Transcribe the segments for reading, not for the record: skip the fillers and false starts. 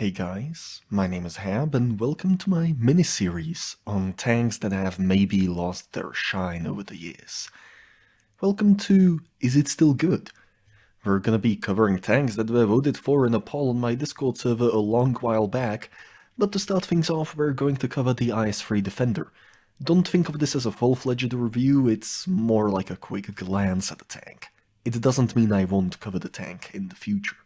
Hey guys, my name is Hab and welcome to my mini-series on tanks that have maybe lost their shine over the years. Welcome to Is It Still Good? We're gonna be covering tanks that were voted for in a poll on my Discord server a long while back, but to start things off we're going to cover the IS-3 Defender. Don't think of this as a full-fledged review, it's more like a quick glance at the tank. It doesn't mean I won't cover the tank in the future.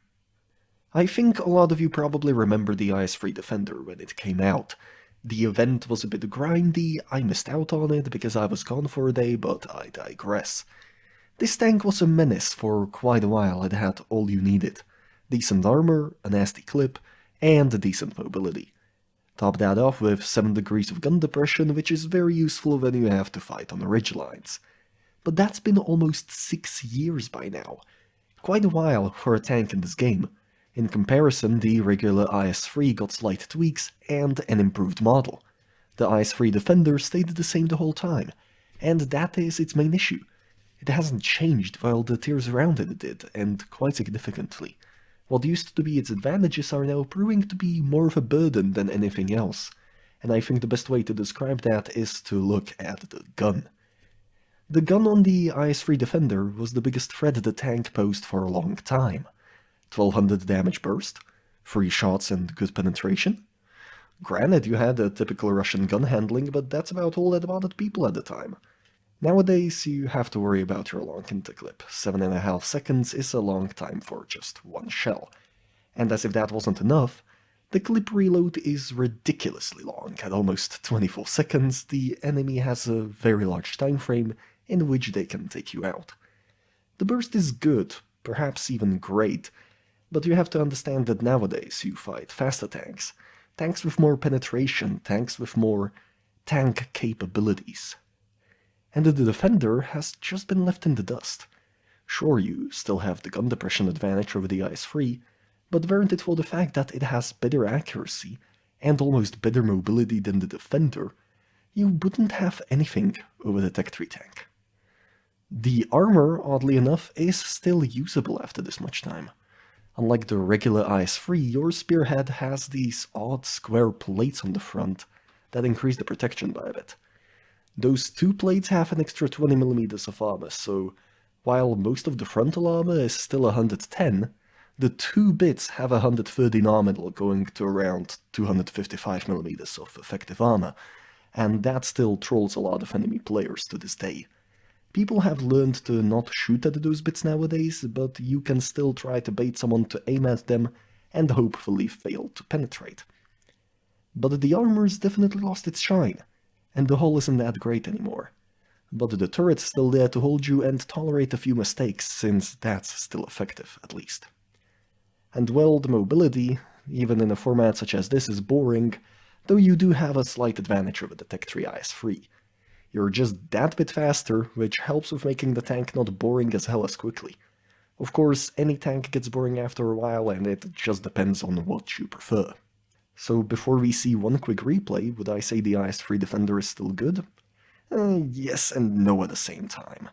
I think a lot of you probably remember the IS-3 Defender when it came out. The event was a bit grindy, I missed out on it because I was gone for a day, but I digress. This tank was a menace for quite a while. It had all you needed. Decent armor, a nasty clip, and decent mobility. Top that off with 7 degrees of gun depression, which is very useful when you have to fight on the ridgelines. But that's been almost 6 years by now. Quite a while for a tank in this game. In comparison, the regular IS-3 got slight tweaks and an improved model. The IS-3 Defender stayed the same the whole time, and that is its main issue. It hasn't changed while the tiers around it did, and quite significantly. What used to be its advantages are now proving to be more of a burden than anything else, and I think the best way to describe that is to look at the gun. The gun on the IS-3 Defender was the biggest threat the tank posed for a long time. 1200 damage burst, 3 shots and good penetration. Granted, you had a typical Russian gun handling, but that's about all that bothered people at the time. Nowadays, you have to worry about your long interclip. 7.5 seconds is a long time for just one shell. And as if that wasn't enough, the clip reload is ridiculously long. At almost 24 seconds, the enemy has a very large time frame in which they can take you out. The burst is good, perhaps even great, but you have to understand that nowadays you fight faster tanks, tanks with more penetration, tanks with more tank capabilities. And the Defender has just been left in the dust. Sure, you still have the gun depression advantage over the IS-3, but weren't it for the fact that it has better accuracy and almost better mobility than the Defender, you wouldn't have anything over the Tech 3 tank. The armor, oddly enough, is still usable after this much time. Unlike the regular IS-3, your spearhead has these odd square plates on the front that increase the protection by a bit. Those 2 plates have an extra 20mm of armor, so while most of the frontal armor is still 110, the 2 bits have 130 nominal going to around 255mm of effective armor, and that still trolls a lot of enemy players to this day. People have learned to not shoot at those bits nowadays, but you can still try to bait someone to aim at them and hopefully fail to penetrate. But the armor's definitely lost its shine, and the hull isn't that great anymore. But the turret's still there to hold you and tolerate a few mistakes, since that's still effective, at least. And well, the mobility, even in a format such as this, is boring, though you do have a slight advantage over the Tech 3 IS-3. You're just that bit faster, which helps with making the tank not boring as hell as quickly. Of course, any tank gets boring after a while, and it just depends on what you prefer. So before we see one quick replay, would I say the IS-3 Defender is still good? Yes and no at the same time.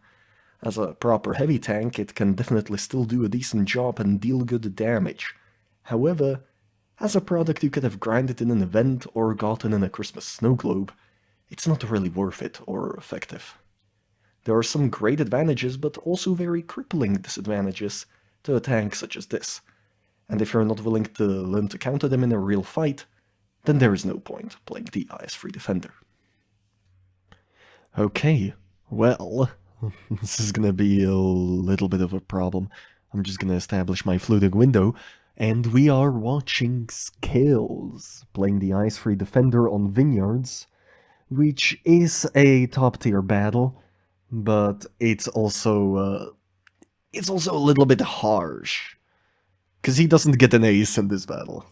As a proper heavy tank, it can definitely still do a decent job and deal good damage. However, as a product you could have grinded in an event or gotten in a Christmas snow globe, it's not really worth it or effective. There are some great advantages, but also very crippling disadvantages to a tank such as this. And if you're not willing to learn to counter them in a real fight, then there is no point playing the IS-3 Defender. Okay, well, this is gonna be a little bit of a problem. I'm just gonna establish my floating window, and we are watching skills, playing the IS-3 Defender on Vineyards, which is a top-tier battle, but it's also a little bit harsh, because he doesn't get an ace in this battle.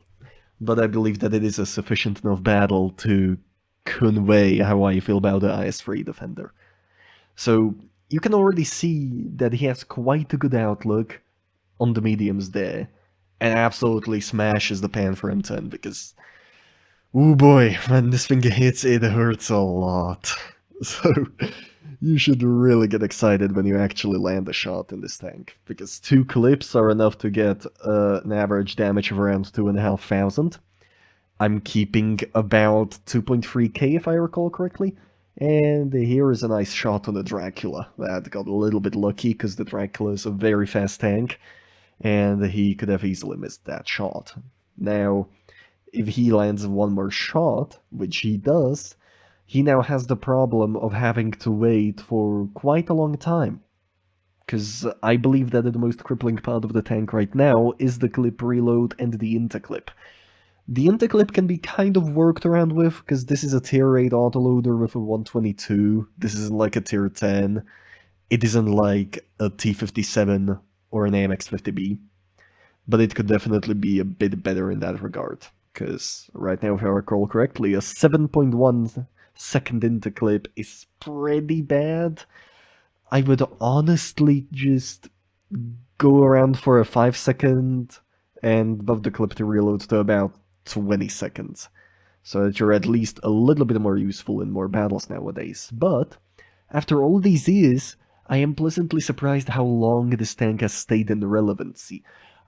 But I believe that it is a sufficient enough battle to convey how I feel about the IS-3 Defender. So you can already see that he has quite a good outlook on the mediums there, and absolutely smashes the pan for M10, because oh boy, when this thing hits, it hurts a lot. So You should really get excited when you actually land a shot in this tank, because 2 clips are enough to get an average damage of around 2,500. I'm keeping about 2.3k if I recall correctly, and here is a nice shot on the Dracula. That got a little bit lucky because the Dracula is a very fast tank, and he could have easily missed that shot. Now, if he lands one more shot, which he does, he now has the problem of having to wait for quite a long time. Because I believe that the most crippling part of the tank right now is the clip reload and the interclip. The interclip can be kind of worked around with, because this is a tier 8 autoloader with a 122, this isn't like a tier 10, it isn't like a T57 or an AMX-50B, but it could definitely be a bit better in that regard. Because right now, if I recall correctly, a 7.1 second interclip is pretty bad. I would honestly just go around for a 5-second and buff the clip to reload to about 20 seconds, so that you're at least a little bit more useful in more battles nowadays. But after all these years, I am pleasantly surprised how long this tank has stayed in relevancy.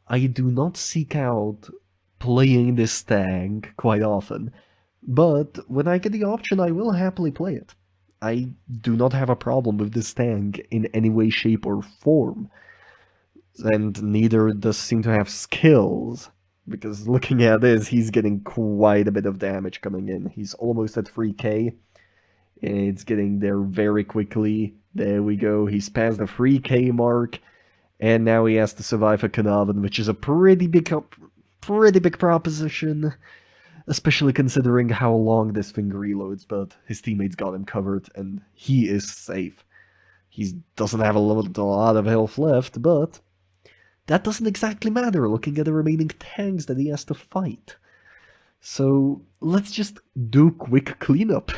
I do not seek out playing this tank quite often, but when I get the option, I will happily play it. I do not have a problem with this tank in any way, shape, or form, and neither does seem to have skills, because looking at this, he's getting quite a bit of damage coming in. He's almost at 3k, it's getting there very quickly. There we go, he's past the 3k mark, and now he has to survive a Kanavan, which is a pretty big proposition, especially considering how long this thing reloads, but his teammates got him covered, and he is safe. He doesn't have a lot of health left, but that doesn't exactly matter looking at the remaining tanks that he has to fight. So let's just do quick cleanup.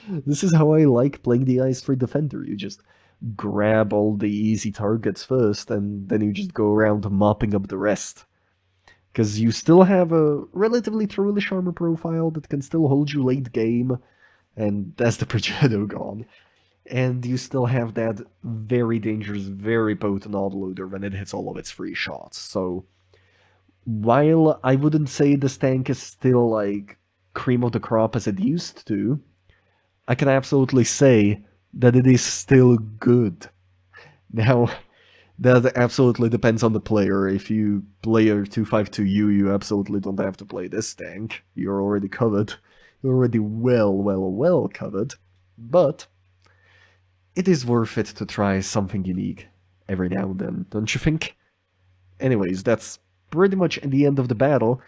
This is how I like playing the IS-3 Defender. You just grab all the easy targets first, and then you just go around mopping up the rest. Because you still have a relatively trollish armor profile that can still hold you late game, and that's the Progetto gone. And you still have that very dangerous, very potent autoloader when it hits all of its free shots. So, while I wouldn't say this tank is still like cream of the crop as it used to, I can absolutely say that it is still good. Now, that absolutely depends on the player. If you play a 252U, you absolutely don't have to play this tank. You're already covered. You're already well covered. But it is worth it to try something unique every now and then, don't you think? Anyways, that's pretty much the end of the battle,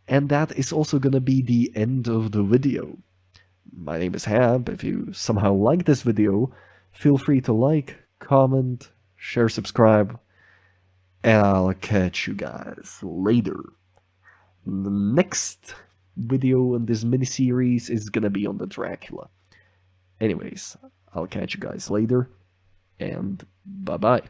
and that is also gonna be the end of the video. My name is Hab. If you somehow like this video, feel free to like, comment, share, subscribe, and I'll catch you guys later. The next video in this mini-series is gonna be on the Dracula. Anyways, I'll catch you guys later, and bye-bye.